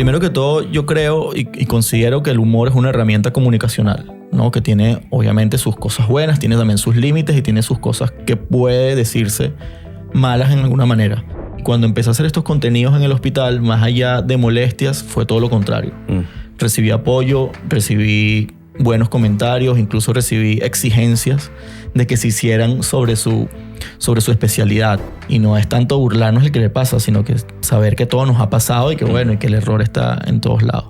Primero que todo, yo creo y considero que el humor es una herramienta comunicacional, ¿no? Que tiene obviamente sus cosas buenas, tiene también sus límites y tiene sus cosas que puede decirse malas en alguna manera. Cuando empecé a hacer estos contenidos en el hospital, más allá de molestias, fue todo lo contrario. Recibí apoyo, recibí buenos comentarios, incluso recibí exigencias de que se hicieran sobre su especialidad. Y no es tanto burlarnos el que le pasa, sino que saber que todo nos ha pasado y que bueno, y que el error está en todos lados.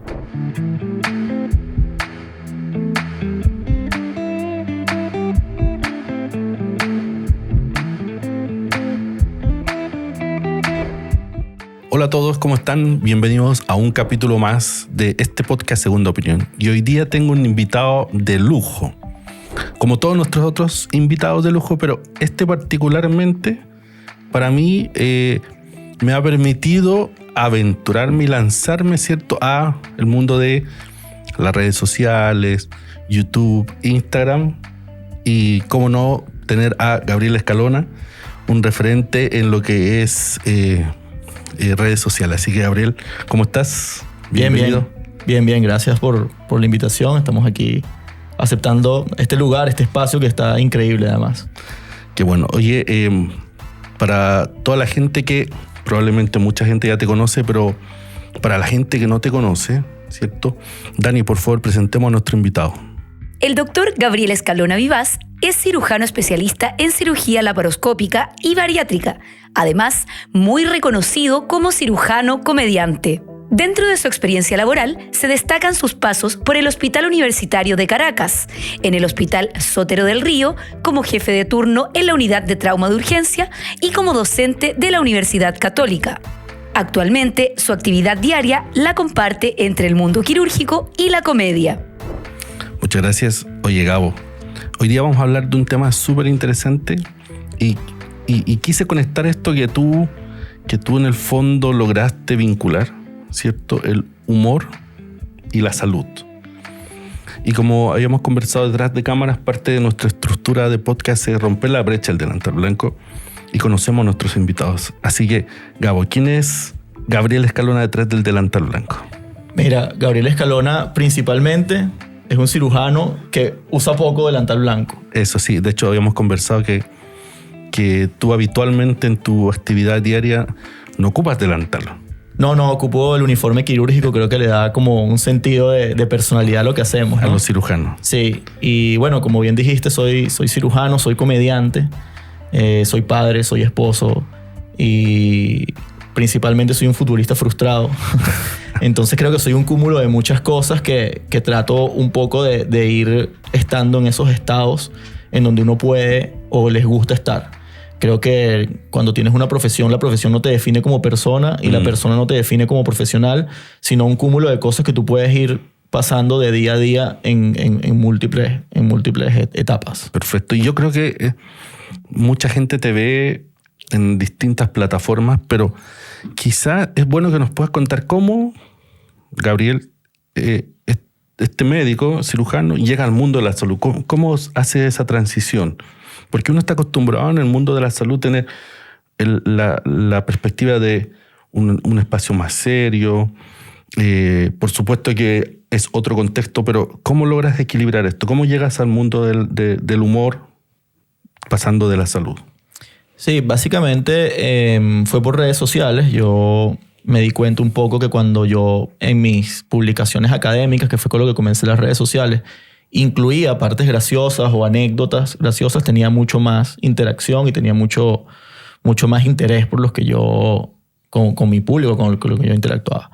Hola a todos, ¿cómo están? Bienvenidos a un capítulo más de este podcast Segunda Opinión. Y hoy día tengo un invitado de lujo, como todos nuestros otros invitados de lujo, pero este particularmente para mí me ha permitido aventurarme y lanzarme, ¿cierto?, a el mundo de las redes sociales, YouTube, Instagram y, cómo no, tener a Gabriel Escalona, un referente en lo que es redes sociales. Así que, Gabriel, ¿cómo estás? Bienvenido. Bien. Gracias por la invitación. Estamos aquí aceptando este lugar, este espacio que está increíble además. Qué bueno. Oye, para toda la gente que probablemente mucha gente ya te conoce, pero para la gente que no te conoce, ¿cierto? Dani, por favor, presentemos a nuestro invitado. El doctor Gabriel Escalona Vivaz es cirujano especialista en cirugía laparoscópica y bariátrica, además muy reconocido como cirujano comediante. Dentro de su experiencia laboral se destacan sus pasos por el Hospital Universitario de Caracas, en el Hospital Sotero del Río, como jefe de turno en la unidad de trauma de urgencia y como docente de la Universidad Católica. Actualmente, su actividad diaria la comparte entre el mundo quirúrgico y la comedia. Muchas gracias. Oye, Gabo, hoy día vamos a hablar de un tema súper interesante y quise conectar esto que tú en el fondo lograste vincular, ¿cierto? El humor y la salud. Y como habíamos conversado detrás de cámaras, parte de nuestra estructura de podcast es romper la brecha del delantal blanco y conocemos a nuestros invitados. Así que, Gabo, ¿quién es Gabriel Escalona detrás del delantal blanco? Mira, Gabriel Escalona principalmente es un cirujano que usa poco delantal blanco. Eso sí, de hecho habíamos conversado que tú habitualmente en tu actividad diaria no ocupas delantal. No, ocupo el uniforme quirúrgico, creo que le da como un sentido de personalidad a lo que hacemos, ¿no? A los cirujanos. Sí, y bueno, como bien dijiste, soy cirujano, soy comediante, soy padre, soy esposo y principalmente soy un futbolista frustrado. Entonces creo que soy un cúmulo de muchas cosas que trato un poco de ir estando en esos estados en donde uno puede o les gusta estar. Creo que cuando tienes una profesión, la profesión no te define como persona y la persona no te define como profesional, sino un cúmulo de cosas que tú puedes ir pasando de día a día en múltiples etapas. Perfecto. Y yo creo que mucha gente te ve en distintas plataformas, pero quizá es bueno que nos puedas contar cómo Gabriel, este médico cirujano, llega al mundo de la salud. ¿Cómo hace esa transición? Porque uno está acostumbrado en el mundo de la salud a tener la perspectiva de un espacio más serio. Por supuesto que es otro contexto, pero ¿cómo logras equilibrar esto? ¿Cómo llegas al mundo del humor pasando de la salud? Sí, básicamente fue por redes sociales. Yo me di cuenta un poco que cuando yo en mis publicaciones académicas, que fue con lo que comencé las redes sociales, incluía partes graciosas o anécdotas graciosas, tenía mucho más interacción y tenía mucho más interés por los que yo, con mi público, con lo que yo interactuaba.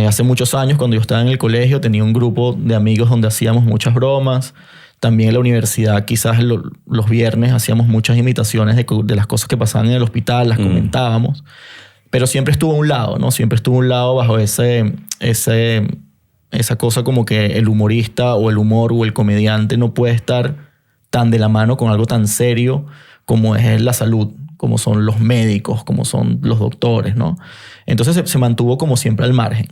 Hace muchos años, cuando yo estaba en el colegio, tenía un grupo de amigos donde hacíamos muchas bromas. También en la universidad, quizás los viernes, hacíamos muchas imitaciones de las cosas que pasaban en el hospital, las comentábamos. Pero siempre estuvo a un lado, ¿no? Siempre estuvo a un lado bajo esa cosa como que el humorista o el humor o el comediante no puede estar tan de la mano con algo tan serio como es la salud, como son los médicos, como son los doctores, ¿no? Entonces se mantuvo como siempre al margen.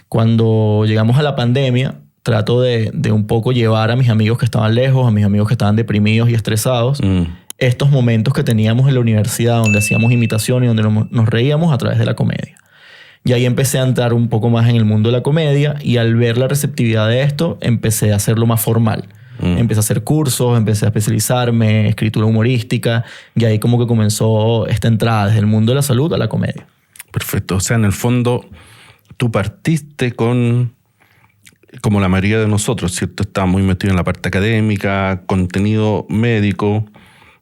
Cuando llegamos a la pandemia, trato de un poco llevar a mis amigos que estaban lejos, a mis amigos que estaban deprimidos y estresados, estos momentos que teníamos en la universidad donde hacíamos imitación y donde nos reíamos a través de la comedia. Y ahí empecé a entrar un poco más en el mundo de la comedia y al ver la receptividad de esto, empecé a hacerlo más formal. Empecé a hacer cursos, empecé a especializarme, escritura humorística, y ahí como que comenzó esta entrada desde el mundo de la salud a la comedia. Perfecto. O sea, en el fondo, tú partiste con, como la mayoría de nosotros, ¿cierto? Estaba muy metido en la parte académica, contenido médico,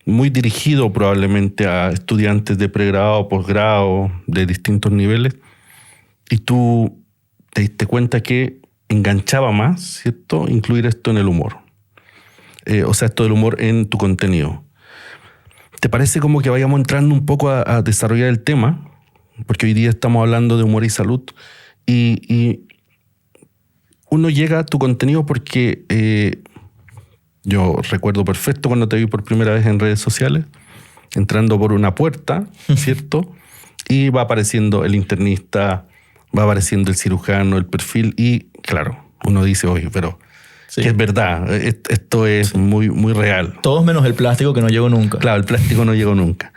muy dirigido probablemente a estudiantes de pregrado, posgrado, de distintos niveles. Y tú te diste cuenta que enganchaba más, ¿cierto? Incluir esto en el humor. O sea, esto del humor en tu contenido. ¿Te parece como que vayamos entrando un poco a desarrollar el tema? Porque hoy día estamos hablando de humor y salud. Y uno llega a tu contenido porque yo recuerdo perfecto cuando te vi por primera vez en redes sociales, entrando por una puerta, ¿cierto? Y va apareciendo el internista, va apareciendo el cirujano, el perfil. Y claro, uno dice, oye, pero... Sí. Que es verdad, esto es muy, muy real. Todos menos el plástico que no llegó nunca. Claro, el plástico no llegó nunca.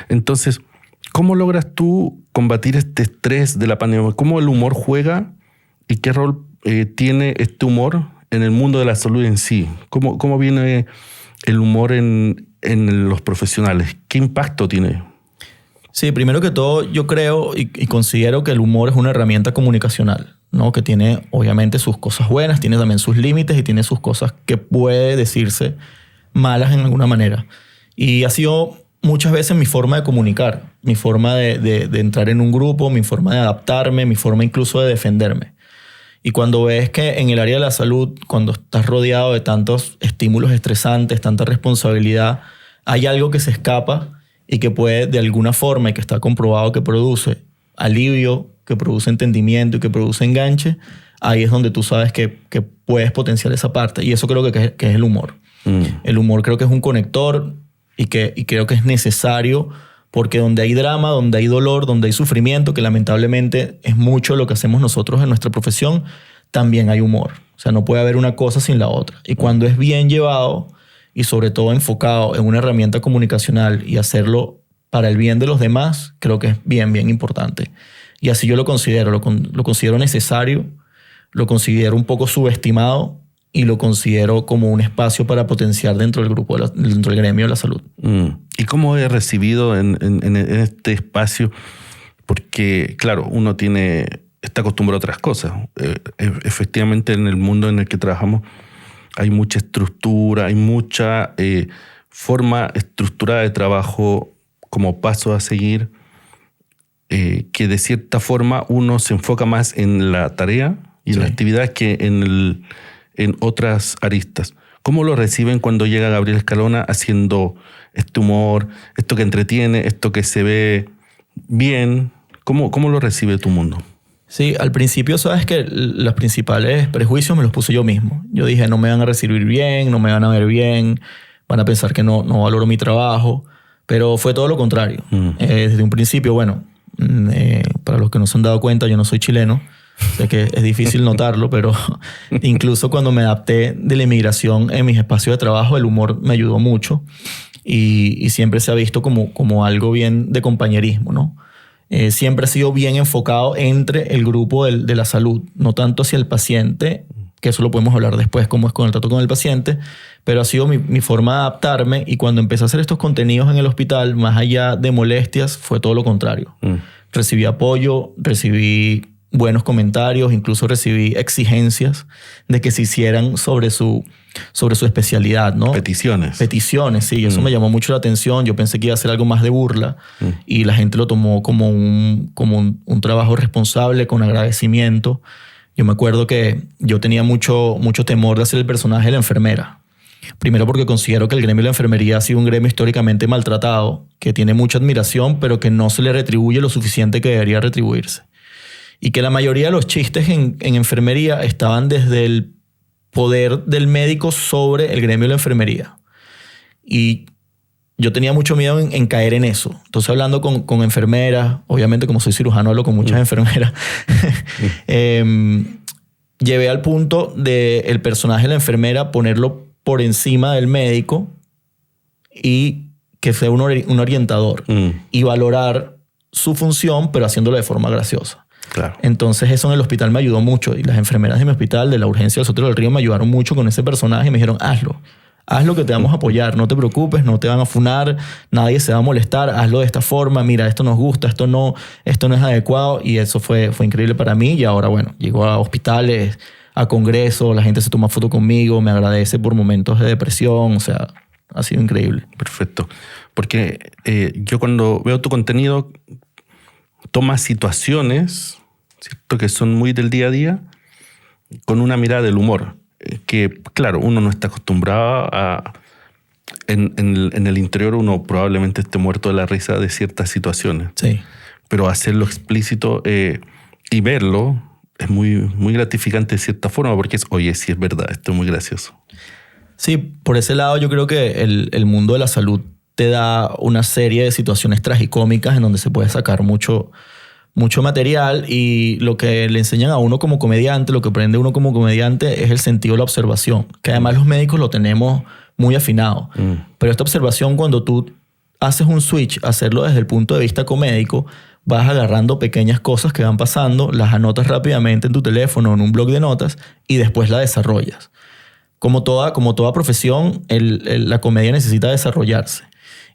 Entonces, ¿cómo logras tú combatir este estrés de la pandemia? ¿Cómo el humor juega y qué rol tiene este humor en el mundo de la salud en sí? ¿Cómo viene el humor en los profesionales? ¿Qué impacto tiene? Sí, primero que todo, yo creo y considero que el humor es una herramienta comunicacional, ¿no? Que tiene obviamente sus cosas buenas, tiene también sus límites y tiene sus cosas que puede decirse malas en alguna manera. Y ha sido muchas veces mi forma de comunicar, mi forma de entrar en un grupo, mi forma de adaptarme, mi forma incluso de defenderme. Y cuando ves que en el área de la salud, cuando estás rodeado de tantos estímulos estresantes, tanta responsabilidad, hay algo que se escapa y que puede de alguna forma, y que está comprobado que produce alivio, que produce entendimiento y que produce enganche, ahí es donde tú sabes que puedes potenciar esa parte. Y eso creo que es el humor. El humor creo que es un conector y creo que es necesario porque donde hay drama, donde hay dolor, donde hay sufrimiento, que lamentablemente es mucho lo que hacemos nosotros en nuestra profesión, también hay humor. O sea, no puede haber una cosa sin la otra. Y cuando es bien llevado y sobre todo enfocado en una herramienta comunicacional y hacerlo para el bien de los demás, creo que es bien, bien importante. Y así yo lo considero. Lo considero necesario, lo considero un poco subestimado y lo considero como un espacio para potenciar dentro del grupo, dentro del gremio de la salud. ¿Y cómo he recibido en este espacio? Porque, claro, uno está acostumbrado a otras cosas. Efectivamente, en el mundo en el que trabajamos hay mucha estructura, hay mucha forma estructurada de trabajo como paso a seguir, que de cierta forma uno se enfoca más en la tarea y en la actividad que en otras aristas. ¿Cómo lo reciben cuando llega Gabriel Escalona haciendo este humor, esto que entretiene, esto que se ve bien? ¿Cómo lo recibe tu mundo? Sí, al principio sabes que los principales prejuicios me los puse yo mismo. Yo dije, no me van a recibir bien, no me van a ver bien, van a pensar que no valoro mi trabajo, pero fue todo lo contrario. Desde un principio, bueno, para los que no se han dado cuenta, yo no soy chileno, sé que es difícil notarlo, pero incluso cuando me adapté de la inmigración en mis espacios de trabajo, el humor me ayudó mucho y siempre se ha visto como algo bien de compañerismo, ¿no? Siempre ha sido bien enfocado entre el grupo de la salud, no tanto hacia el paciente, que eso lo podemos hablar después, cómo es con el trato con el paciente, pero ha sido mi forma de adaptarme y cuando empecé a hacer estos contenidos en el hospital, más allá de molestias, fue todo lo contrario. Recibí apoyo, recibí buenos comentarios, incluso recibí exigencias de que se hicieran sobre su especialidad, ¿no? Peticiones, sí. Eso me llamó mucho la atención. Yo pensé que iba a ser algo más de burla y la gente lo tomó como un trabajo responsable, con agradecimiento. Yo me acuerdo que yo tenía mucho temor de hacer el personaje de la enfermera. Primero porque considero que el gremio de la enfermería ha sido un gremio históricamente maltratado, que tiene mucha admiración, pero que no se le retribuye lo suficiente que debería retribuirse. Y que la mayoría de los chistes en enfermería estaban desde el poder del médico sobre el gremio de la enfermería. Y yo tenía mucho miedo en caer en eso. Entonces, hablando con enfermeras, obviamente como soy cirujano, hablo con muchas enfermeras, llevé al punto del personaje de la enfermera ponerlo por encima del médico y que sea un orientador y valorar su función, pero haciéndolo de forma graciosa. Claro. Entonces eso en el hospital me ayudó mucho. Y las enfermeras de mi hospital, de la urgencia del Sotero del Río, me ayudaron mucho con ese personaje y me dijeron, hazlo. Hazlo que te vamos a apoyar, no te preocupes, no te van a funar, nadie se va a molestar, hazlo de esta forma, mira, esto nos gusta, esto no es adecuado. Y eso fue increíble para mí. Y ahora, bueno, llego a hospitales, a congresos, la gente se toma foto conmigo, me agradece por momentos de depresión, o sea, ha sido increíble. Perfecto. Porque yo cuando veo tu contenido, tomas situaciones, ¿cierto?, que son muy del día a día, con una mirada del humor. Que, claro, uno no está acostumbrado a... En el interior uno probablemente esté muerto de la risa de ciertas situaciones. Sí. Pero hacerlo explícito y verlo es muy, muy gratificante de cierta forma, porque es, oye, sí es verdad, esto es muy gracioso. Sí, por ese lado yo creo que el mundo de la salud te da una serie de situaciones tragicómicas en donde se puede sacar mucho material, y lo que le enseñan a uno como comediante, lo que aprende uno como comediante es el sentido de la observación, que además los médicos lo tenemos muy afinado. Pero esta observación, cuando tú haces un switch, hacerlo desde el punto de vista comédico, vas agarrando pequeñas cosas que van pasando, las anotas rápidamente en tu teléfono o en un blog de notas y después la desarrollas. Como toda profesión, la comedia necesita desarrollarse.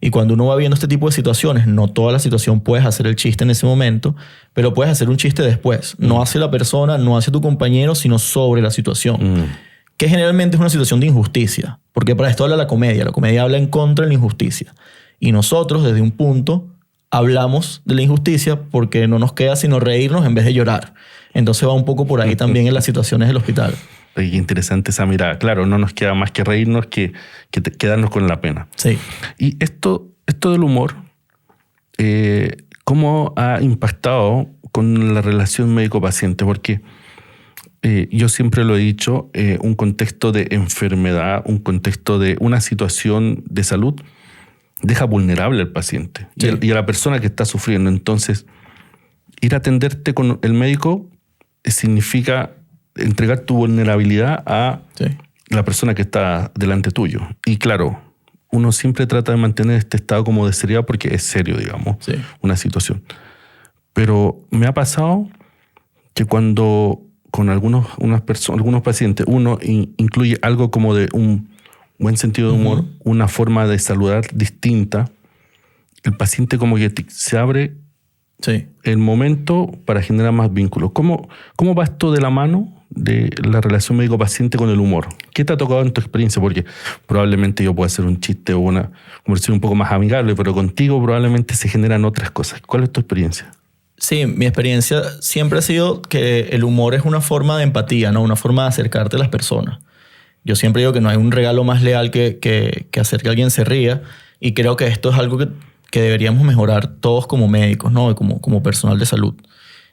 Y cuando uno va viendo este tipo de situaciones, no toda la situación puedes hacer el chiste en ese momento, pero puedes hacer un chiste después. No hacia la persona, no hacia tu compañero, sino sobre la situación. Que generalmente es una situación de injusticia. Porque para esto habla la comedia. La comedia habla en contra de la injusticia. Y nosotros, desde un punto, hablamos de la injusticia porque no nos queda sino reírnos en vez de llorar. Entonces va un poco por ahí también en las situaciones del hospital. Oye, qué interesante esa mirada. Claro, no nos queda más que reírnos que quedarnos con la pena. Sí. Y esto del humor, ¿cómo ha impactado con la relación médico-paciente? Porque yo siempre lo he dicho, un contexto de enfermedad, un contexto de una situación de salud, deja vulnerable al paciente, sí, y a la persona que está sufriendo. Entonces, ir a atenderte con el médico significa entregar tu vulnerabilidad a la persona que está delante tuyo. Y claro, uno siempre trata de mantener este estado como de seriedad porque es serio, digamos, una situación. Pero me ha pasado que cuando con algunos pacientes uno incluye algo como de un buen sentido de humor, una forma de saludar distinta, el paciente como que se abre el momento para generar más vínculos. ¿Cómo va esto de la mano de la relación médico-paciente con el humor? ¿Qué te ha tocado en tu experiencia? Porque probablemente yo pueda hacer un chiste o una conversación un poco más amigable, pero contigo probablemente se generan otras cosas. ¿Cuál es tu experiencia? Sí, mi experiencia siempre ha sido que el humor es una forma de empatía, ¿no? Una forma de acercarte a las personas. Yo siempre digo que no hay un regalo más leal que hacer que alguien se ría, y creo que esto es algo que deberíamos mejorar todos como médicos, ¿no? Y como personal de salud.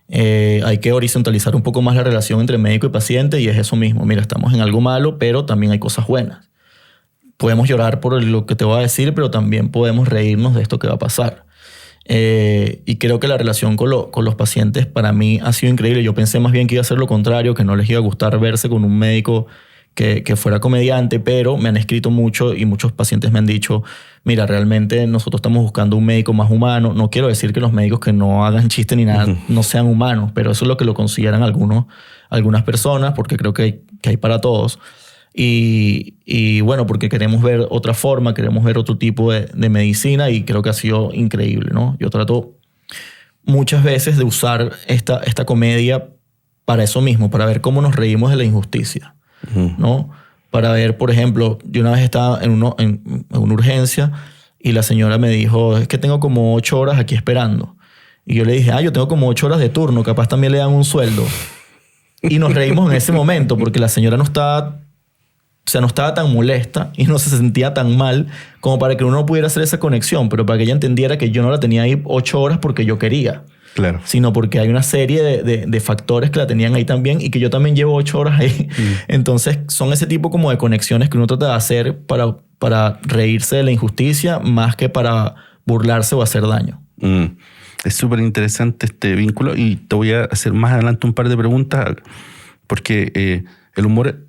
Hay que horizontalizar un poco más la relación entre médico y paciente, y es eso mismo. Mira, estamos en algo malo, pero también hay cosas buenas. Podemos llorar por lo que te voy a decir, pero también podemos reírnos de esto que va a pasar. Y creo que la relación con los pacientes para mí ha sido increíble. Yo pensé más bien que iba a ser lo contrario, que no les iba a gustar verse con un médico que fuera comediante, pero me han escrito mucho y muchos pacientes me han dicho, mira, realmente nosotros estamos buscando un médico más humano. No quiero decir que los médicos que no hagan chiste ni nada no sean humanos, pero eso es lo que lo consideran algunas personas, porque creo que hay para todos. Y bueno, porque queremos ver otra forma, queremos ver otro tipo de medicina, y creo que ha sido increíble, ¿no? Yo trato muchas veces de usar esta comedia para eso mismo, para ver cómo nos reímos de la injusticia, ¿no? Para ver, por ejemplo, yo una vez estaba en una urgencia y la señora me dijo, es que tengo como 8 horas aquí esperando. Y yo le dije, yo tengo como 8 horas de turno, capaz también le dan un sueldo. Y nos reímos en ese momento porque la señora no estaba tan molesta y no se sentía tan mal como para que uno no pudiera hacer esa conexión, pero para que ella entendiera que yo no la tenía ahí 8 horas porque yo quería. Claro. Sino porque hay una serie de factores que la tenían ahí también y que yo también llevo 8 horas ahí. Entonces son ese tipo como de conexiones que uno trata de hacer para reírse de la injusticia más que para burlarse o hacer daño. Es súper interesante este vínculo, y te voy a hacer más adelante un par de preguntas porque el humor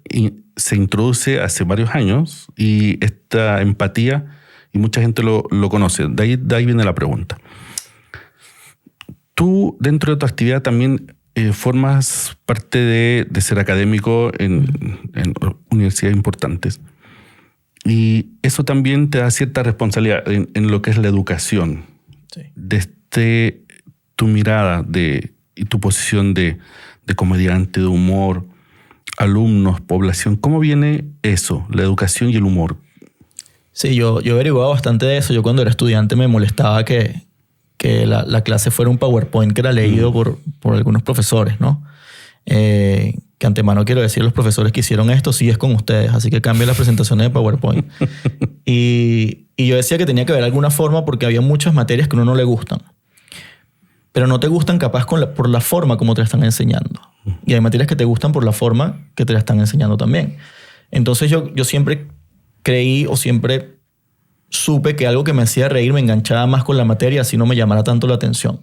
se introduce hace varios años y esta empatía, y mucha gente lo conoce. De ahí viene la pregunta. Tú, dentro de tu actividad, también formas parte de ser académico en universidades importantes. Y eso también te da cierta responsabilidad en lo que es la educación. Sí. Desde tu mirada y tu posición de comediante, de humor, alumnos, población, ¿cómo viene eso, la educación y el humor? Sí, yo he averiguado bastante de eso. Yo cuando era estudiante me molestaba que la clase fuera un PowerPoint que era leído por algunos profesores, ¿no? Que antemano quiero decir, los profesores que hicieron esto sí es con ustedes, así que cambien las presentaciones de PowerPoint. y yo decía que tenía que haber alguna forma porque había muchas materias que a uno no le gustan, pero no te gustan capaz por la forma como te la están enseñando. Y hay materias que te gustan por la forma que te la están enseñando también. Entonces yo siempre creí o siempre supe que algo que me hacía reír me enganchaba más con la materia, así no me llamara tanto la atención.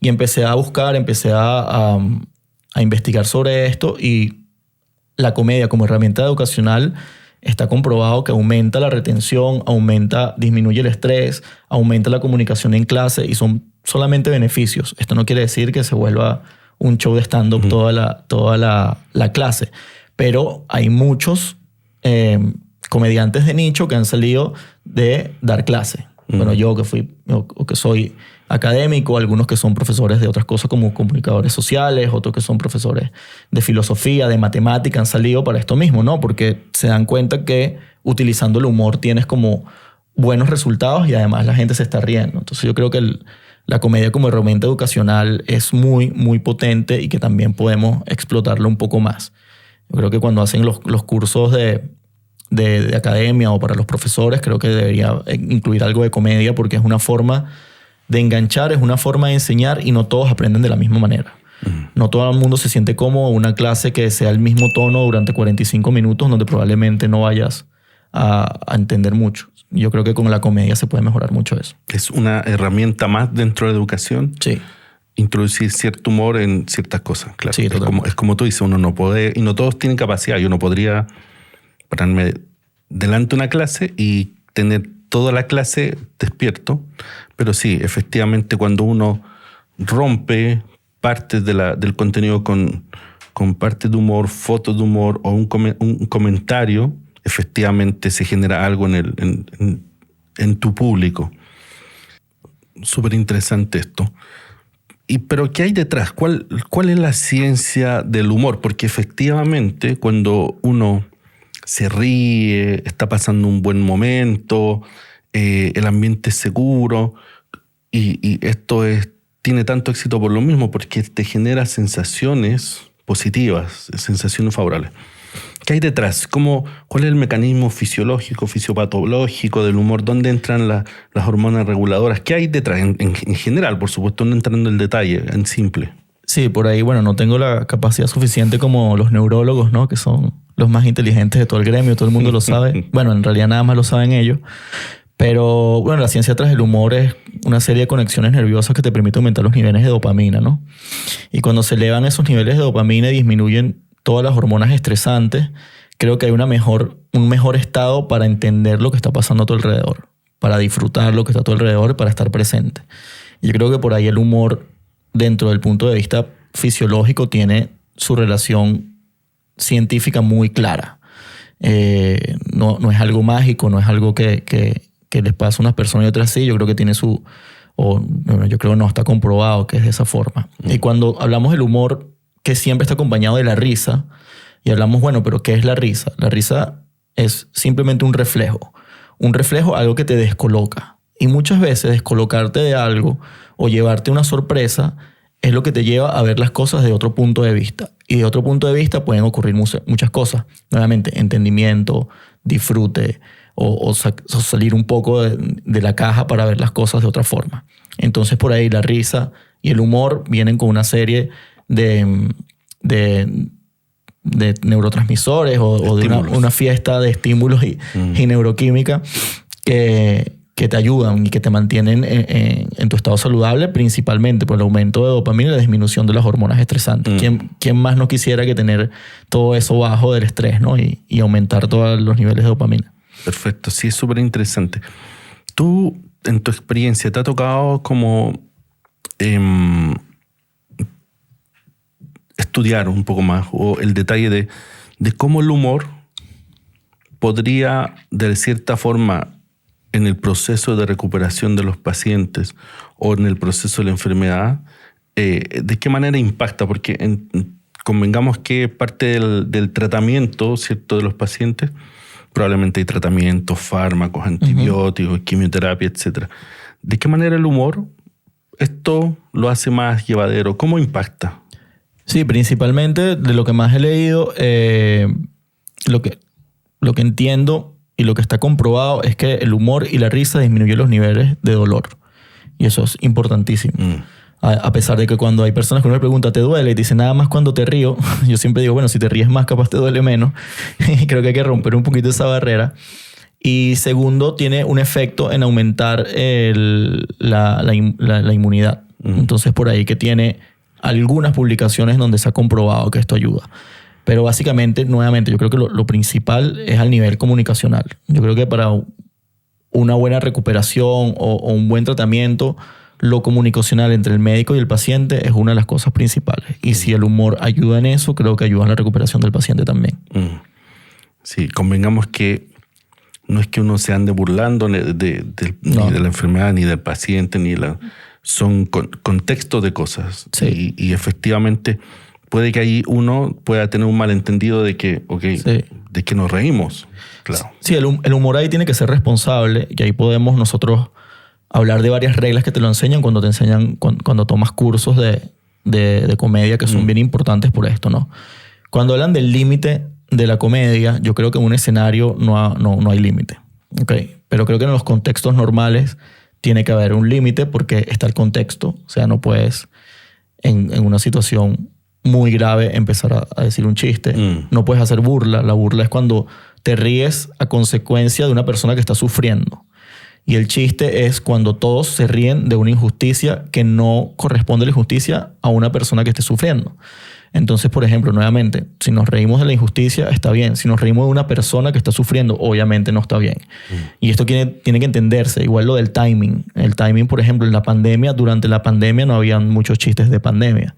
Y empecé a buscar, empecé a investigar sobre esto, y la comedia como herramienta educacional está comprobado que aumenta la retención, disminuye el estrés, aumenta la comunicación en clase, y son solamente beneficios. Esto no quiere decir que se vuelva un show de stand-up toda la clase, pero hay muchos comediantes de nicho que han salido de dar clase. Bueno, yo que soy académico, algunos que son profesores de otras cosas como comunicadores sociales, otros que son profesores de filosofía, de matemática, han salido para esto mismo, ¿no? Porque se dan cuenta que utilizando el humor tienes como buenos resultados y además la gente se está riendo. Entonces yo creo que la comedia como herramienta educacional es muy, muy potente y que también podemos explotarlo un poco más. Yo creo que cuando hacen los cursos de academia o para los profesores, creo que debería incluir algo de comedia, porque es una forma de enganchar, es una forma de enseñar, y no todos aprenden de la misma manera. No todo el mundo se siente cómodo en una clase que sea el mismo tono durante 45 minutos, donde probablemente no vayas a entender mucho. Yo creo que con la comedia se puede mejorar mucho eso. Es una herramienta más dentro de la educación. Sí. Introducir cierto humor en ciertas cosas, claro. Sí, es como tú dices, uno no puede, y no todos tienen capacidad. Yo no podría pararme delante de una clase y tener toda la clase despierto, pero sí, efectivamente, cuando uno rompe partes del contenido con partes de humor, fotos de humor o un comentario, efectivamente se genera algo en tu público. Súper interesante esto. Pero ¿qué hay detrás? ¿Cuál es la ciencia del humor? Porque efectivamente, cuando uno se ríe, está pasando un buen momento, el ambiente es seguro, y esto tiene tanto éxito por lo mismo, porque te genera sensaciones positivas, sensaciones favorables. ¿Qué hay detrás? ¿Cuál es el mecanismo fisiológico, fisiopatológico del humor? ¿Dónde entran las hormonas reguladoras? ¿Qué hay detrás? En general, por supuesto, no entrando en el detalle, en simple. Sí, por ahí, bueno, no tengo la capacidad suficiente como los neurólogos, ¿no? Que son los más inteligentes de todo el gremio, todo el mundo lo sabe. Bueno, en realidad nada más lo saben ellos. Pero, bueno, la ciencia tras el humor es una serie de conexiones nerviosas que te permite aumentar los niveles de dopamina, ¿no? Y cuando se elevan esos niveles de dopamina y disminuyen todas las hormonas estresantes, creo que hay un mejor estado para entender lo que está pasando a tu alrededor, para disfrutar lo que está a tu alrededor, para estar presente. Y yo creo que por ahí el humor, dentro del punto de vista fisiológico, tiene su relación científica muy clara. No es algo mágico, no es algo que les pasa a unas personas y otras sí. Yo creo que tiene yo creo que no está comprobado que es de esa forma. Y cuando hablamos del humor, que siempre está acompañado de la risa, y hablamos, bueno, pero ¿qué es la risa? La risa es simplemente un reflejo, algo que te descoloca. Y muchas veces descolocarte de algo o llevarte una sorpresa es lo que te lleva a ver las cosas de otro punto de vista. Y de otro punto de vista pueden ocurrir muchas cosas. Nuevamente, entendimiento, disfrute, o salir un poco de la caja para ver las cosas de otra forma. Entonces, por ahí la risa y el humor vienen con una serie de neurotransmisores o de una fiesta de estímulos y neuroquímica que te ayudan y que te mantienen en tu estado saludable, principalmente por el aumento de dopamina y la disminución de las hormonas estresantes. ¿Quién más no quisiera que tener todo eso bajo del estrés, ¿no? y aumentar todos los niveles de dopamina? Perfecto, sí, es súper interesante. Tú, en tu experiencia, ¿te ha tocado como estudiar un poco más o el detalle de cómo el humor podría, de cierta forma, en el proceso de recuperación de los pacientes o en el proceso de la enfermedad, de qué manera impacta, porque convengamos que parte del tratamiento, ¿cierto?, de los pacientes, probablemente hay tratamientos, fármacos, antibióticos, quimioterapia, etc. ¿De qué manera el humor esto lo hace más llevadero? ¿Cómo impacta? Sí, principalmente de lo que más he leído, lo que entiendo y lo que está comprobado es que el humor y la risa disminuyen los niveles de dolor. Y eso es importantísimo. A pesar de que cuando hay personas que uno le pregunta, ¿te duele? Y te dicen, nada más cuando te río. Yo siempre digo, bueno, si te ríes más, capaz te duele menos. Y creo que hay que romper un poquito esa barrera. Y segundo, tiene un efecto en aumentar la inmunidad. Entonces, por ahí que tiene algunas publicaciones donde se ha comprobado que esto ayuda. Pero básicamente, nuevamente, yo creo que lo principal es al nivel comunicacional. Yo creo que para una buena recuperación o un buen tratamiento, lo comunicacional entre el médico y el paciente es una de las cosas principales. Y si el humor ayuda en eso, creo que ayuda en la recuperación del paciente también. Sí, convengamos que no es que uno se ande burlando ni de la enfermedad, ni del paciente, son contextos de cosas. Sí. Y efectivamente puede que ahí uno pueda tener un malentendido de que, de que nos reímos. Claro. Sí, el humor ahí tiene que ser responsable y ahí podemos nosotros hablar de varias reglas que te lo enseñan cuando tomas cursos de comedia que son bien importantes por esto, ¿no? Cuando hablan del límite de la comedia, yo creo que en un escenario no hay límite, ¿okay? Pero creo que en los contextos normales tiene que haber un límite porque está el contexto. O sea, no puedes en una situación muy grave empezar a decir un chiste. No puedes hacer burla. La burla es cuando te ríes a consecuencia de una persona que está sufriendo. Y el chiste es cuando todos se ríen de una injusticia que no corresponde a la injusticia a una persona que esté sufriendo. Entonces, por ejemplo, nuevamente, si nos reímos de la injusticia, está bien. Si nos reímos de una persona que está sufriendo, obviamente no está bien. Y esto tiene que entenderse. Igual lo del timing. El timing, por ejemplo, en la pandemia, durante la pandemia no habían muchos chistes de pandemia.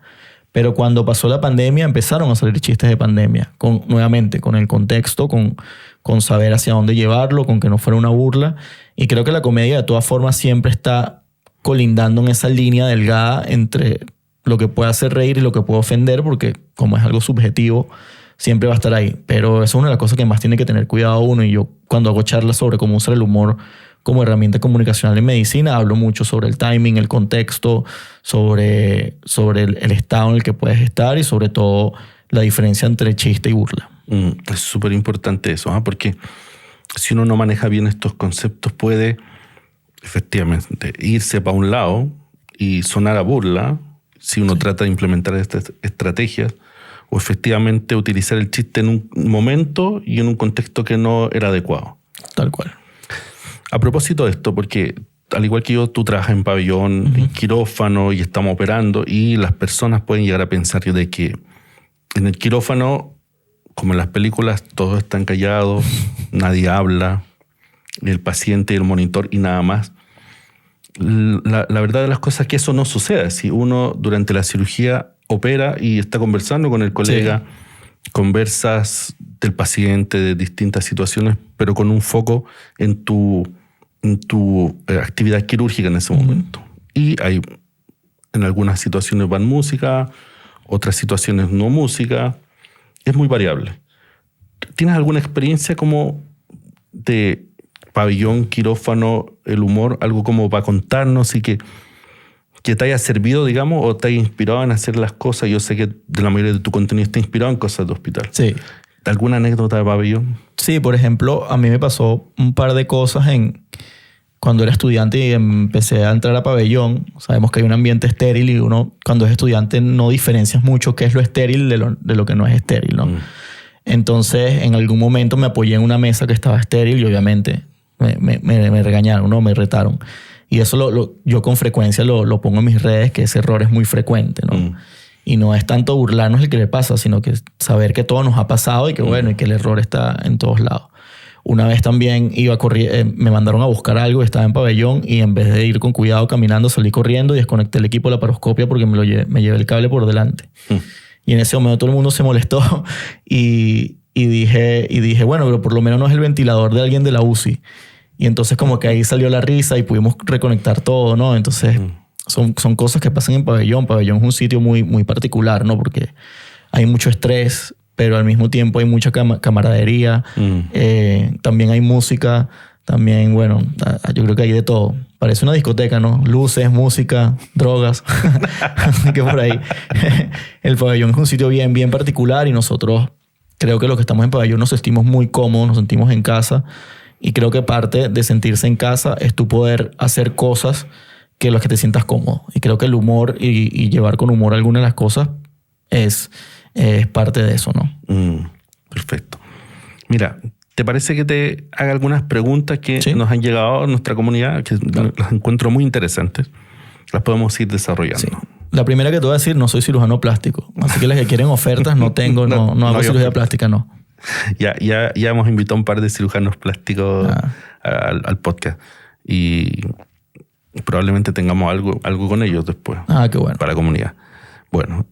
Pero cuando pasó la pandemia, empezaron a salir chistes de pandemia. Nuevamente, con el contexto, con saber hacia dónde llevarlo, con que no fuera una burla. Y creo que la comedia, de todas formas, siempre está colindando en esa línea delgada entre lo que puede hacer reír y lo que puede ofender, porque como es algo subjetivo, siempre va a estar ahí. Pero eso es una de las cosas que más tiene que tener cuidado uno. Y yo, cuando hago charlas sobre cómo usar el humor como herramienta comunicacional en medicina, hablo mucho sobre el timing, el contexto, sobre el estado en el que puedes estar y sobre todo la diferencia entre chiste y burla. Es súper importante eso, porque si uno no maneja bien estos conceptos puede efectivamente irse para un lado y sonar a burla si uno trata de implementar estas estrategias o efectivamente utilizar el chiste en un momento y en un contexto que no era adecuado. Tal cual. A propósito de esto, porque al igual que yo, tú trabajas en pabellón, en quirófano y estamos operando y las personas pueden llegar a pensar de que en el quirófano, como en las películas, todos están callados, nadie habla, el paciente y el monitor y nada más. La verdad de las cosas es que eso no sucede. Si uno durante la cirugía opera y está conversando con el colega, conversas del paciente, de distintas situaciones, pero con un foco en tu actividad quirúrgica en ese momento. Y en algunas situaciones van música, otras situaciones no música. Es muy variable. ¿Tienes alguna experiencia como de pabellón, quirófano, el humor, algo como para contarnos y que te haya servido, digamos, o te haya inspirado en hacer las cosas? Yo sé que de la mayoría de tu contenido está inspirado en cosas de hospital. Sí. ¿Alguna anécdota de pabellón? Sí, por ejemplo, a mí me pasó un par de cosas cuando era estudiante y empecé a entrar a pabellón. Sabemos que hay un ambiente estéril y uno, cuando es estudiante, no diferencias mucho qué es lo estéril de lo que no es estéril, ¿no? Entonces, en algún momento me apoyé en una mesa que estaba estéril y obviamente me regañaron, ¿no? Me retaron. Y eso yo con frecuencia lo pongo en mis redes, que ese error es muy frecuente, ¿no? Y no es tanto burlarnos el que le pasa, sino que saber que todo nos ha pasado y que bueno, y que el error está en todos lados. Una vez también me mandaron a buscar algo, estaba en pabellón y en vez de ir con cuidado caminando, salí corriendo y desconecté el equipo de la laparoscopia porque me llevé el cable por delante. Y en ese momento todo el mundo se molestó y dije, bueno, pero por lo menos no es el ventilador de alguien de la UCI. Y entonces como que ahí salió la risa y pudimos reconectar todo, ¿no? Entonces son cosas que pasan en Pabellón. Pabellón es un sitio muy, muy particular, ¿no? Porque hay mucho estrés, pero al mismo tiempo hay mucha camaradería. También hay música. También, bueno, yo creo que hay de todo. Parece una discoteca, ¿no? Luces, música, drogas. Así que por ahí. El Pabellón es un sitio bien, bien particular y nosotros creo que los que estamos en Pabellón nos sentimos muy cómodos, nos sentimos en casa. Y creo que parte de sentirse en casa es tu poder hacer cosas que los que te sientas cómodo. Y creo que el humor y llevar con humor algunas de las cosas es parte de eso, ¿no? Perfecto. Mira, ¿te parece que te haga algunas preguntas que ¿Sí? nos han llegado a nuestra comunidad, que las encuentro muy interesantes? Las podemos ir desarrollando. Sí. La primera que te voy a decir, no soy cirujano plástico. Así que las que quieren ofertas no tengo, no hago cirugía plástica, no. Ya hemos invitado a un par de cirujanos plásticos al podcast y probablemente tengamos algo con ellos después. Qué bueno. Para la comunidad. Bueno,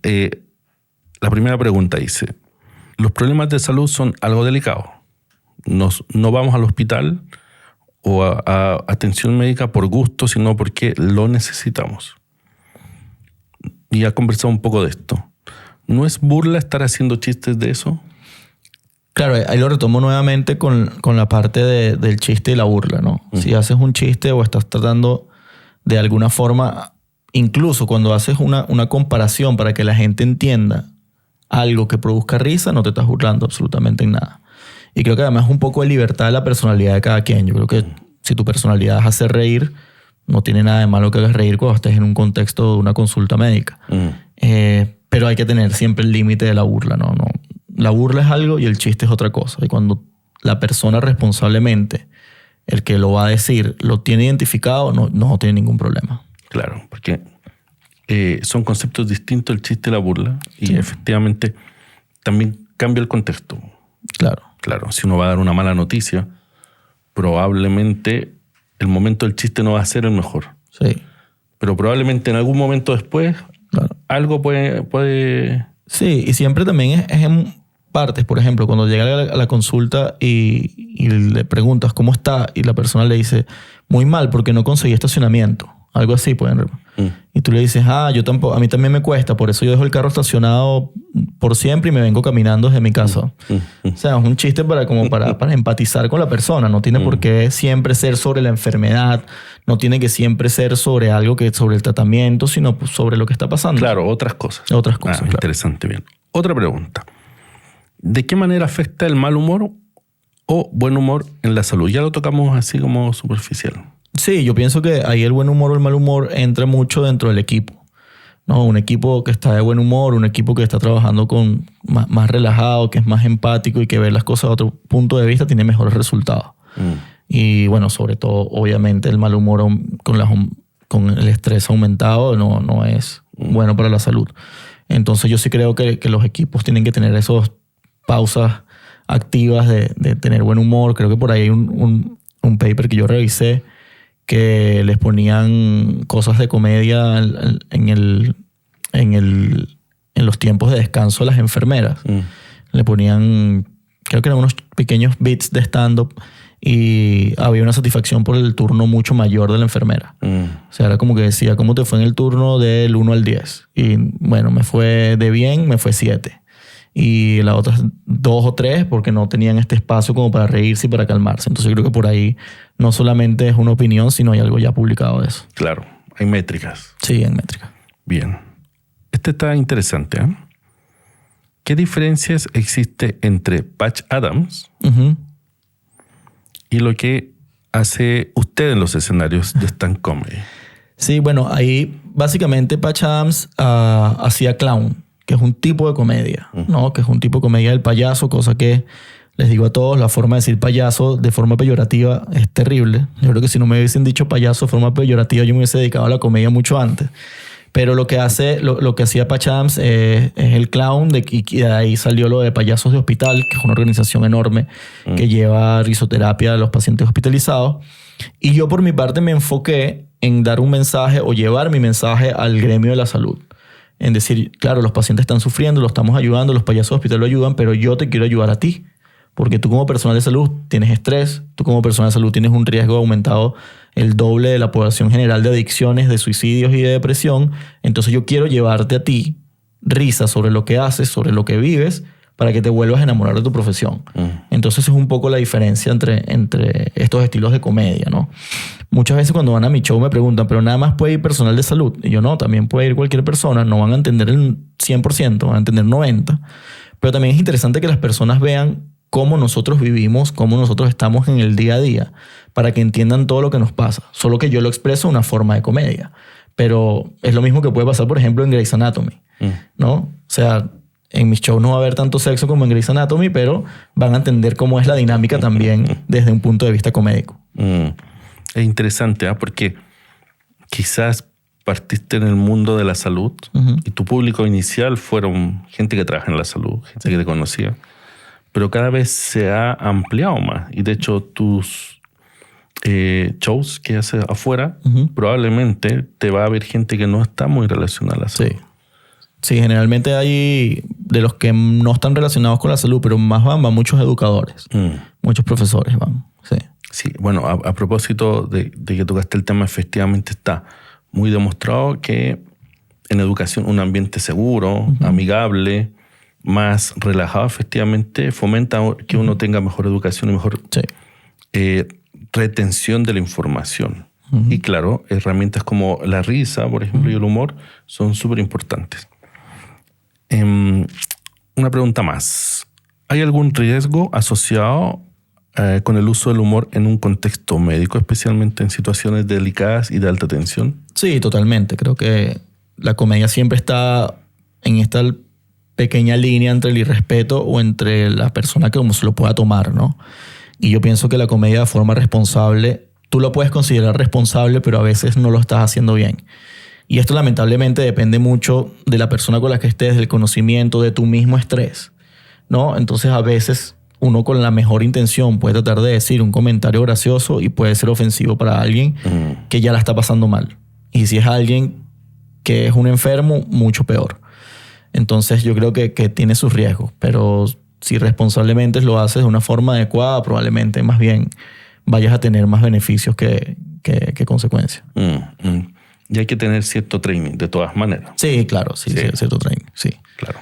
la primera pregunta dice, ¿los problemas de salud son algo delicado? No vamos al hospital o a atención médica por gusto, sino porque lo necesitamos. Y ha conversado un poco de esto. ¿No es burla estar haciendo chistes de eso? Claro, ahí lo retomo nuevamente con la parte del chiste y la burla, ¿no? Si haces un chiste o estás tratando de alguna forma, incluso cuando haces una comparación para que la gente entienda algo que produzca risa, no te estás burlando absolutamente en nada. Y creo que además es un poco de libertad de la personalidad de cada quien. Yo creo que si tu personalidad es hacer reír, no tiene nada de malo que hagas reír cuando estés en un contexto de una consulta médica. Pero hay que tener siempre el límite de la burla, ¿no? La burla es algo y el chiste es otra cosa. Y cuando la persona responsablemente, el que lo va a decir, lo tiene identificado, no tiene ningún problema. Claro, porque son conceptos distintos el chiste y la burla. Y Sí. efectivamente también cambia el contexto. Claro. Claro, si uno va a dar una mala noticia, probablemente el momento del chiste no va a ser el mejor. Sí. Pero probablemente en algún momento después Claro. algo puede... Sí, y siempre también es en partes. Por ejemplo, cuando llega a la consulta y le preguntas cómo está y la persona le dice muy mal porque no conseguí estacionamiento. Algo así, pueden. Y tú le dices, yo tampoco, a mí también me cuesta, por eso yo dejo el carro estacionado por siempre y me vengo caminando desde mi casa. O sea, es un chiste para empatizar con la persona. No tiene por qué siempre ser sobre la enfermedad, no tiene que siempre ser sobre algo sobre el tratamiento, sino sobre lo que está pasando. Claro, otras cosas. Otras cosas, claro. Interesante, bien. Otra pregunta. ¿De qué manera afecta el mal humor o buen humor en la salud? Ya lo tocamos así como superficial. Sí, yo pienso que ahí el buen humor o el mal humor entra mucho dentro del equipo, ¿no? Un equipo que está de buen humor, un equipo que está trabajando más relajado, que es más empático y que ve las cosas de otro punto de vista, tiene mejores resultados. Y bueno, sobre todo, obviamente, el mal humor con el estrés aumentado no es bueno para la salud. Entonces yo sí creo que los equipos tienen que tener esas pausas activas de tener buen humor. Creo que por ahí hay un paper que yo revisé que les ponían cosas de comedia en los tiempos de descanso a las enfermeras. Le ponían, creo que eran unos pequeños bits de stand-up y había una satisfacción por el turno mucho mayor de la enfermera. O sea, era como que decía, ¿cómo te fue en el turno del 1 al 10? Y bueno, me fue de bien, me fue 7. Y las otras 2 o 3 porque no tenían este espacio como para reírse y para calmarse. Entonces creo que por ahí no solamente es una opinión, sino hay algo ya publicado de eso. Claro, hay métricas. Sí, en métrica. Bien. Este está interesante, ¿eh? ¿Qué diferencias existe entre Patch Adams y lo que hace usted en los escenarios de stand comedy? Sí, bueno, ahí básicamente Patch Adams hacía clown, que es un tipo de comedia, ¿no? Que es un tipo de comedia del payaso, cosa que les digo a todos, la forma de decir payaso de forma peyorativa es terrible. Yo creo que si no me hubiesen dicho payaso de forma peyorativa, yo me hubiese dedicado a la comedia mucho antes. Pero lo que hacía Patch Adams es el clown, y de ahí salió lo de Payasos de Hospital, que es una organización enorme que lleva risoterapia a los pacientes hospitalizados. Y yo por mi parte me enfoqué en dar un mensaje o llevar mi mensaje al gremio de la salud. en decir, claro, los pacientes están sufriendo, los estamos ayudando, los payasos de hospital lo ayudan, pero yo te quiero ayudar a ti. Porque tú como personal de salud tienes estrés, tú como personal de salud tienes un riesgo aumentado el doble de la población general de adicciones, de suicidios y de depresión. Entonces yo quiero llevarte a ti risa sobre lo que haces, sobre lo que vives, para que te vuelvas a enamorar de tu profesión. Entonces es un poco la diferencia entre estos estilos de comedia, ¿no? Muchas veces cuando van a mi show me preguntan, ¿pero nada más puede ir personal de salud? Y yo, no, también puede ir cualquier persona. No van a entender el 100%, van a entender 90%. Pero también es interesante que las personas vean cómo nosotros vivimos, cómo nosotros estamos en el día a día, para que entiendan todo lo que nos pasa. Solo que yo lo expreso de una forma de comedia. Pero es lo mismo que puede pasar, por ejemplo, en Grey's Anatomy, ¿no? O sea, en mis shows no va a haber tanto sexo como en Grey's Anatomy, pero van a entender cómo es la dinámica también desde un punto de vista comédico. Es interesante, ¿eh? Porque quizás partiste en el mundo de la salud y tu público inicial fueron gente que trabaja en la salud, gente que te conocía. Pero cada vez se ha ampliado más. Y de hecho, tus shows que haces afuera, probablemente te va a ver gente que no está muy relacionada a la salud. Sí, generalmente hay de los que no están relacionados con la salud, pero más van muchos educadores. Muchos profesores van. Sí, bueno, a propósito de que tocaste el tema, efectivamente está muy demostrado que en educación un ambiente seguro, amigable, más relajado, efectivamente fomenta que uno tenga mejor educación y mejor retención de la información. Y claro, herramientas como la risa, por ejemplo, y el humor son súper importantes. Una pregunta más. ¿Hay algún riesgo asociado con el uso del humor en un contexto médico, especialmente en situaciones delicadas y de alta tensión? Sí, totalmente. Creo que la comedia siempre está en esta pequeña línea entre el irrespeto o entre la persona que como se lo pueda tomar, ¿no? Y yo pienso que la comedia de forma responsable, tú lo puedes considerar responsable, pero a veces no lo estás haciendo bien. Y esto lamentablemente depende mucho de la persona con la que estés, del conocimiento, de tu mismo estrés, ¿no? Entonces a veces uno con la mejor intención puede tratar de decir un comentario gracioso y puede ser ofensivo para alguien que ya la está pasando mal. Y si es alguien que es un enfermo, mucho peor. Entonces yo creo que tiene sus riesgos, pero si responsablemente lo haces de una forma adecuada, probablemente más bien vayas a tener más beneficios que consecuencias. Y hay que tener cierto training, de todas maneras. Sí, claro, sí. Cierto training, sí. Claro.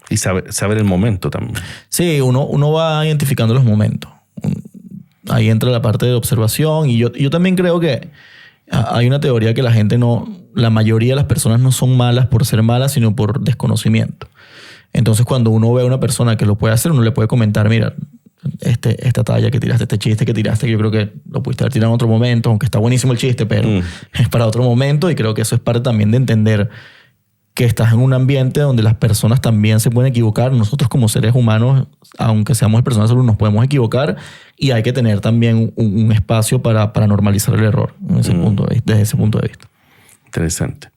Y saber el momento también. Sí, uno va identificando los momentos. Ahí entra la parte de observación y yo también creo que hay una teoría que la mayoría de las personas no son malas por ser malas, sino por desconocimiento. Entonces, cuando uno ve a una persona que lo puede hacer, uno le puede comentar, mira, esta talla que tiraste, este chiste que tiraste, yo creo que lo pudiste haber tirado en otro momento, aunque está buenísimo el chiste, pero es para otro momento, y creo que eso es parte también de entender que estás en un ambiente donde las personas también se pueden equivocar. Nosotros como seres humanos, aunque seamos personas de salud, nos podemos equivocar y hay que tener también un espacio para normalizar el error desde ese punto de vista. Interesante.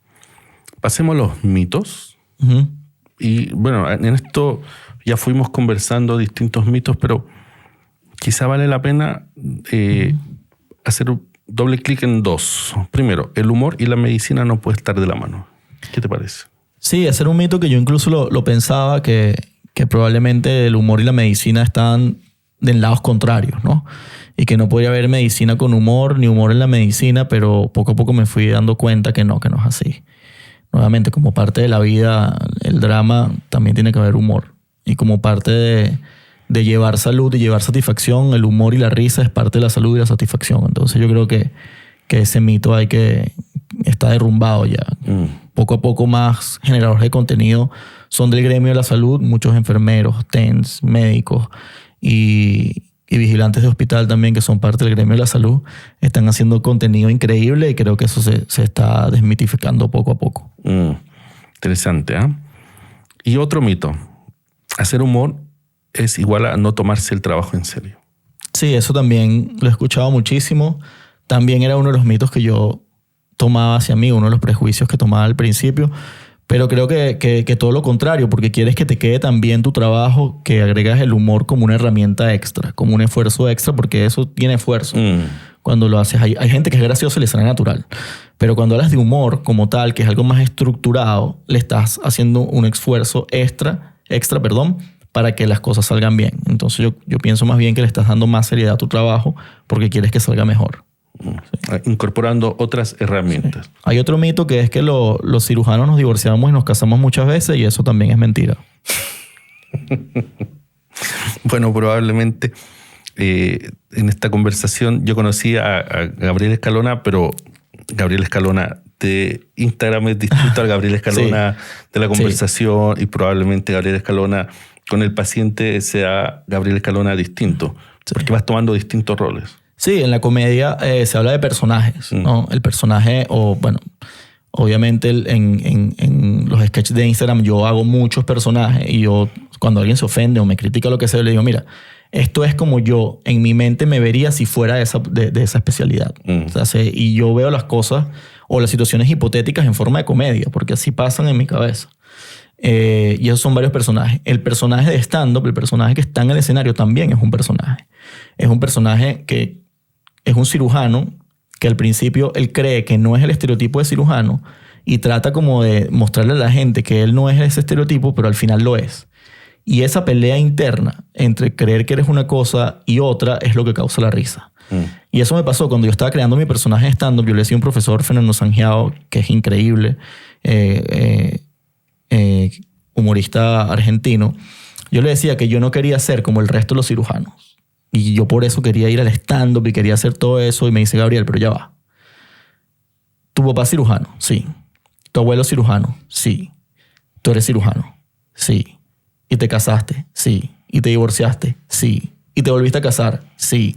Pasemos a los mitos. Y bueno, en esto ya fuimos conversando distintos mitos, pero quizá vale la pena hacer un doble clic en dos. Primero, el humor y la medicina no pueden estar de la mano. ¿Qué te parece? Sí, ese era un mito que yo incluso lo pensaba, que probablemente el humor y la medicina están en lados contrarios, ¿no? Y que no podría haber medicina con humor, ni humor en la medicina, pero poco a poco me fui dando cuenta que no es así. Nuevamente, como parte de la vida, el drama también tiene que haber humor. Y como parte de llevar salud y llevar satisfacción, el humor y la risa es parte de la salud y la satisfacción. Entonces yo creo que ese mito está derrumbado ya. Poco a poco más generadores de contenido son del gremio de la salud, muchos enfermeros, TENS, médicos y vigilantes de hospital también, que son parte del gremio de la salud, están haciendo contenido increíble y creo que eso se está desmitificando poco a poco. Interesante, ¿eh? Y otro mito, hacer humor es igual a no tomarse el trabajo en serio. Sí, eso también lo he escuchado muchísimo. También era uno de los mitos que yo tomaba hacia mí, uno de los prejuicios que tomaba al principio, Pero creo que todo lo contrario, porque quieres que te quede tan bien tu trabajo que agregas el humor como una herramienta extra, como un esfuerzo extra, porque eso tiene esfuerzo. Cuando lo haces, hay gente que es graciosa y le sale natural. Pero cuando hablas de humor como tal, que es algo más estructurado, le estás haciendo un esfuerzo extra, para que las cosas salgan bien. Entonces yo pienso más bien que le estás dando más seriedad a tu trabajo porque quieres que salga mejor. Sí. Incorporando otras herramientas. Sí. Hay otro mito que es que los cirujanos nos divorciamos y nos casamos muchas veces, y eso también es mentira. Bueno, probablemente en esta conversación yo conocí a Gabriel Escalona, pero Gabriel Escalona de Instagram es distinto al Gabriel Escalona de la conversación, y probablemente Gabriel Escalona con el paciente sea Gabriel Escalona distinto, porque vas tomando distintos roles. Sí, en la comedia se habla de personajes, ¿no? El personaje, obviamente en los sketches de Instagram yo hago muchos personajes, y yo cuando alguien se ofende o me critica lo que sea, le digo, mira, esto es como yo en mi mente me vería si fuera de esa especialidad. O sea, y yo veo las cosas o las situaciones hipotéticas en forma de comedia, porque así pasan en mi cabeza. Y esos son varios personajes. El personaje de stand-up, el personaje que está en el escenario, también es un personaje. Es un personaje que es un cirujano que al principio él cree que no es el estereotipo de cirujano y trata como de mostrarle a la gente que él no es ese estereotipo, pero al final lo es. Y esa pelea interna entre creer que eres una cosa y otra es lo que causa la risa. Y eso me pasó cuando yo estaba creando mi personaje de stand-up. Yo le decía a un profesor, Fernando Sangiao, que es increíble, humorista argentino. Yo le decía que yo no quería ser como el resto de los cirujanos. Y yo por eso quería ir al stand-up y quería hacer todo eso. Y me dice, Gabriel, pero ya va. ¿Tu papá es cirujano? Sí. ¿Tu abuelo es cirujano? Sí. ¿Tú eres cirujano? Sí. ¿Y te casaste? Sí. ¿Y te divorciaste? Sí. ¿Y te volviste a casar? Sí.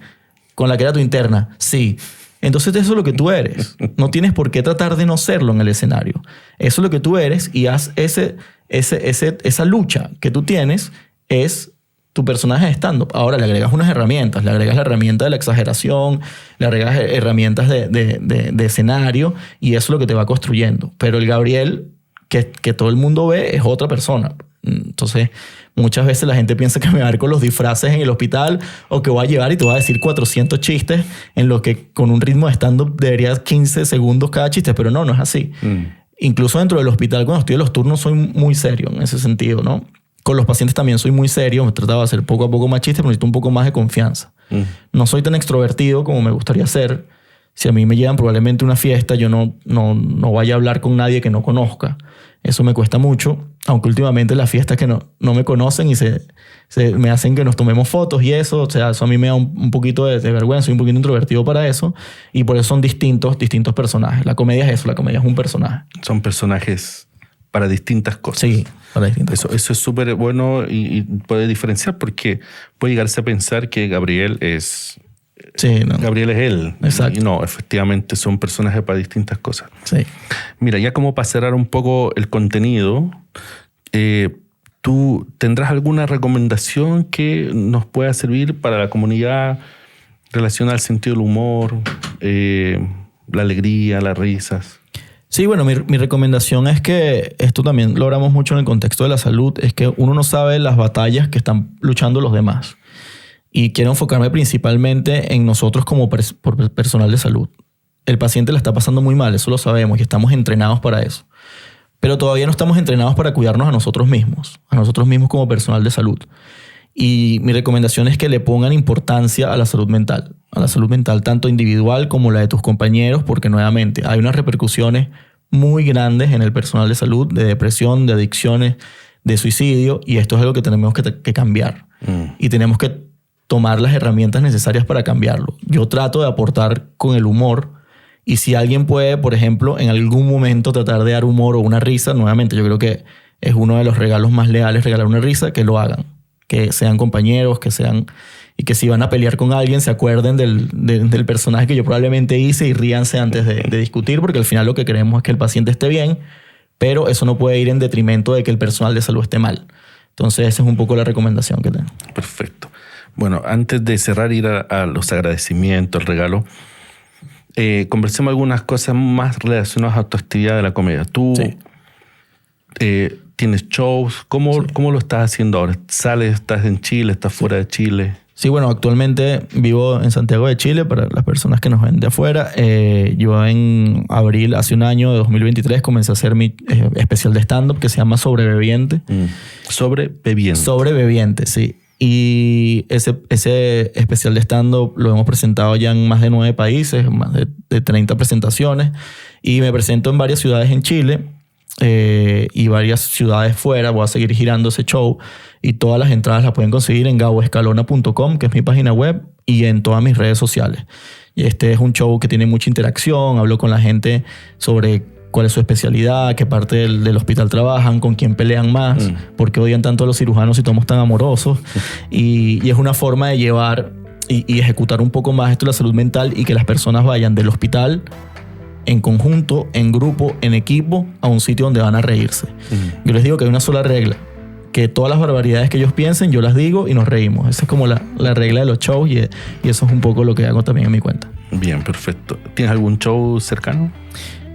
¿Con la que era tu interna? Sí. Entonces eso es lo que tú eres. No tienes por qué tratar de no serlo en el escenario. Eso es lo que tú eres, y haz esa lucha que tú tienes es tu personaje de stand-up. Ahora le agregas unas herramientas. Le agregas la herramienta de la exageración, le agregas herramientas de escenario, y eso es lo que te va construyendo. Pero el Gabriel que todo el mundo ve es otra persona. Entonces, muchas veces la gente piensa que me va a ver con los disfraces en el hospital, o que voy a llevar y te voy a decir 400 chistes en lo que con un ritmo de stand-up debería 15 segundos cada chiste, pero no es así. Incluso dentro del hospital, cuando estoy en los turnos, soy muy serio en ese sentido, ¿no? Con los pacientes también soy muy serio. Me trataba de hacer poco a poco más chistes, pero necesito un poco más de confianza. No soy tan extrovertido como me gustaría ser. Si a mí me llevan probablemente a una fiesta, yo no vaya a hablar con nadie que no conozca. Eso me cuesta mucho, aunque últimamente las fiestas que no me conocen y se me hacen que nos tomemos fotos y eso, o sea, eso a mí me da un poquito de vergüenza. Soy un poquito introvertido para eso, y por eso son distintos personajes. La comedia es eso, la comedia es un personaje. Son personajes para distintas cosas. Sí, para distintas cosas. Eso es súper bueno, y puede diferenciar, porque puede llegarse a pensar que Gabriel es... Sí, no. Gabriel es él. Exacto. Y no, efectivamente son personajes para distintas cosas. Sí. Mira, ya como para cerrar un poco el contenido, ¿tú tendrás alguna recomendación que nos pueda servir para la comunidad relacionada al sentido del humor, la alegría, las risas? Sí, bueno, mi recomendación es que esto también lo hablamos mucho en el contexto de la salud, es que uno no sabe las batallas que están luchando los demás. Y quiero enfocarme principalmente en nosotros como personal de salud. El paciente la está pasando muy mal, eso lo sabemos, y estamos entrenados para eso. Pero todavía no estamos entrenados para cuidarnos a nosotros mismos como personal de salud. Y mi recomendación es que le pongan importancia a la salud mental tanto individual como la de tus compañeros, porque nuevamente hay unas repercusiones muy grandes en el personal de salud, de depresión, de adicciones, de suicidio, y esto es algo que tenemos que cambiar. Y tenemos que tomar las herramientas necesarias para cambiarlo. Yo trato de aportar con el humor, y si alguien puede, por ejemplo, en algún momento tratar de dar humor o una risa, nuevamente yo creo que es uno de los regalos más leales, regalar una risa, que lo hagan. Que sean compañeros, y que si van a pelear con alguien se acuerden del personaje que yo probablemente hice, y ríanse antes de discutir, porque al final lo que queremos es que el paciente esté bien, pero eso no puede ir en detrimento de que el personal de salud esté mal. Entonces esa es un poco la recomendación que tengo. Perfecto. Bueno, antes de cerrar, ir a los agradecimientos, el regalo, conversemos algunas cosas más relacionadas a tu actividad de la comedia. Tú ¿Tienes shows? ¿Cómo lo estás haciendo ahora? ¿Sales? ¿Estás en Chile? ¿Estás fuera de Chile? Sí, bueno, actualmente vivo en Santiago de Chile, para las personas que nos ven de afuera. Yo en abril, hace un año, de 2023, comencé a hacer mi especial de stand-up que se llama Sobrebebiente. Sobrebebiente. Sobrebebiente, sí. Y ese especial de stand-up lo hemos presentado ya en más de 9 países, más de 30 presentaciones. Y me presento en varias ciudades en Chile y varias ciudades fuera. Voy a seguir girando ese show. Y todas las entradas las pueden conseguir en gaboescalona.com, que es mi página web, y en todas mis redes sociales. Y este es un show que tiene mucha interacción. Hablo con la gente sobre cuál es su especialidad, qué parte del hospital trabajan, con quién pelean más, por qué odian tanto a los cirujanos si somos tan amorosos. Y es una forma de llevar y ejecutar un poco más esto de la salud mental y que las personas vayan del hospital en conjunto, en grupo, en equipo, a un sitio donde van a reírse. Yo les digo que hay una sola regla, que todas las barbaridades que ellos piensen, yo las digo y nos reímos. Esa es como la regla de los shows y eso es un poco lo que hago también en mi cuenta. Bien, perfecto. ¿Tienes algún show cercano?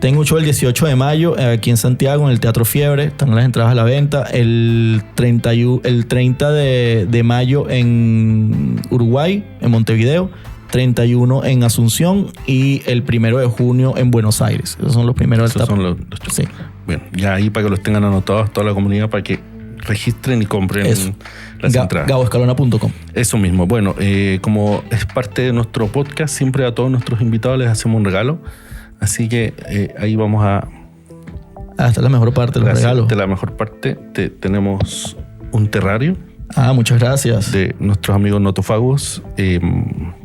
Tengo un show el 18 de mayo aquí en Santiago, en el Teatro Fiebre. Están las entradas a la venta. El 30 de mayo en Uruguay, en Montevideo. 31 en Asunción y el 1 de junio en Buenos Aires. Esos son los primeros. Esos son los shows. Sí. Bien, ya ahí para que los tengan anotados toda la comunidad, para que registren y compren las entradas. gaboescalona.com. Eso mismo. Bueno, como es parte de nuestro podcast, siempre a todos nuestros invitados les hacemos un regalo. Así que ahí vamos a... esta es la mejor parte, los regalos. De la mejor parte tenemos un terrario. Muchas gracias. De nuestros amigos notofagos.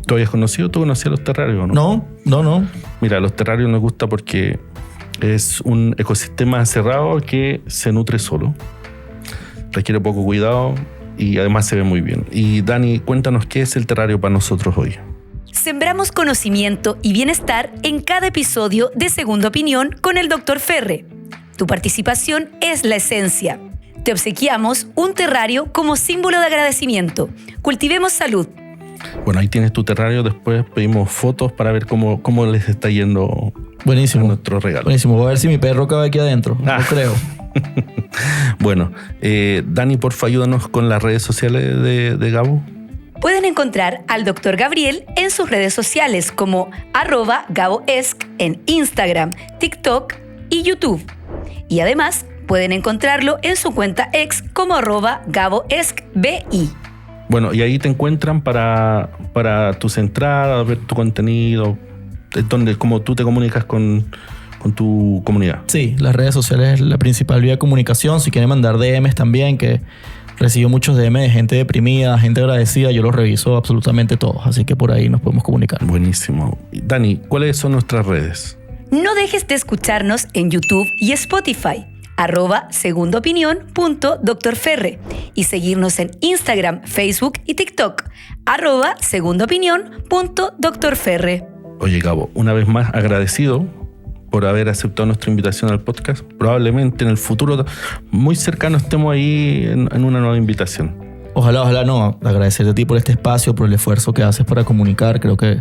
¿Tú habías conocido? ¿Tú conocías los terrarios o no? No. Mira, los terrarios nos gusta porque es un ecosistema cerrado que se nutre solo. Requiere poco cuidado y además se ve muy bien. Y Dani, cuéntanos qué es el terrario para nosotros hoy. Sembramos conocimiento y bienestar en cada episodio de Segunda Opinión con el Dr. Ferre. Tu participación es la esencia. Te obsequiamos un terrario como símbolo de agradecimiento. Cultivemos salud. Bueno, ahí tienes tu terrario. Después pedimos fotos para ver cómo les está yendo. Buenísimo. A nuestro regalo. Buenísimo. Voy a ver si mi perro cabe aquí adentro. No creo. Bueno, Dani, porfa, ayúdanos con las redes sociales de Gabo. Pueden encontrar al Dr. Gabriel en sus redes sociales como @GaboEsk en Instagram, TikTok y YouTube. Y además pueden encontrarlo en su cuenta ex como @GaboEskBI. Bueno, y ahí te encuentran para tus entradas, ver tu contenido, donde como tú te comunicas con tu comunidad. Sí, las redes sociales es la principal vía de comunicación. Si quieren mandar DMs también, que recibo muchos DM de gente deprimida, gente agradecida, yo los reviso absolutamente todos, así que por ahí nos podemos comunicar. Buenísimo. Dani, ¿cuáles son nuestras redes? No dejes de escucharnos en YouTube y Spotify, @segundaopinión.drferre, y seguirnos en Instagram, Facebook y TikTok, @segundaopinión.drferre. Oye, Gabo, una vez más agradecido por haber aceptado nuestra invitación al podcast. Probablemente en el futuro muy cercano estemos ahí en una nueva invitación. Ojalá no. Agradecerte a ti por este espacio, por el esfuerzo que haces para comunicar. Creo que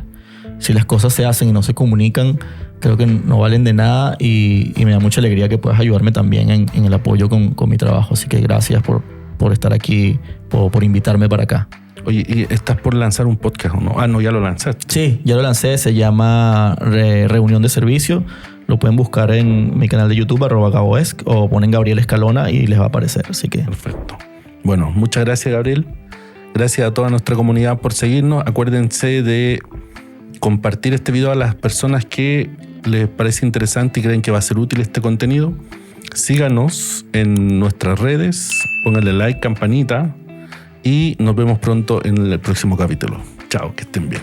si las cosas se hacen y no se comunican, creo que no valen de nada y me da mucha alegría que puedas ayudarme también en el apoyo con mi trabajo. Así que gracias por estar aquí, por invitarme para acá. Oye, ¿y estás por lanzar un podcast o no? No, ya lo lanzaste. Sí, ya lo lancé. Se llama Reunión de Servicio. Lo pueden buscar en mi canal de YouTube, @GaboEsk, o ponen Gabriel Escalona y les va a aparecer. Así que... Perfecto. Bueno, muchas gracias, Gabriel. Gracias a toda nuestra comunidad por seguirnos. Acuérdense de compartir este video a las personas que les parece interesante y creen que va a ser útil este contenido. Síganos en nuestras redes, pónganle like, campanita, y nos vemos pronto en el próximo capítulo. Chao, que estén bien.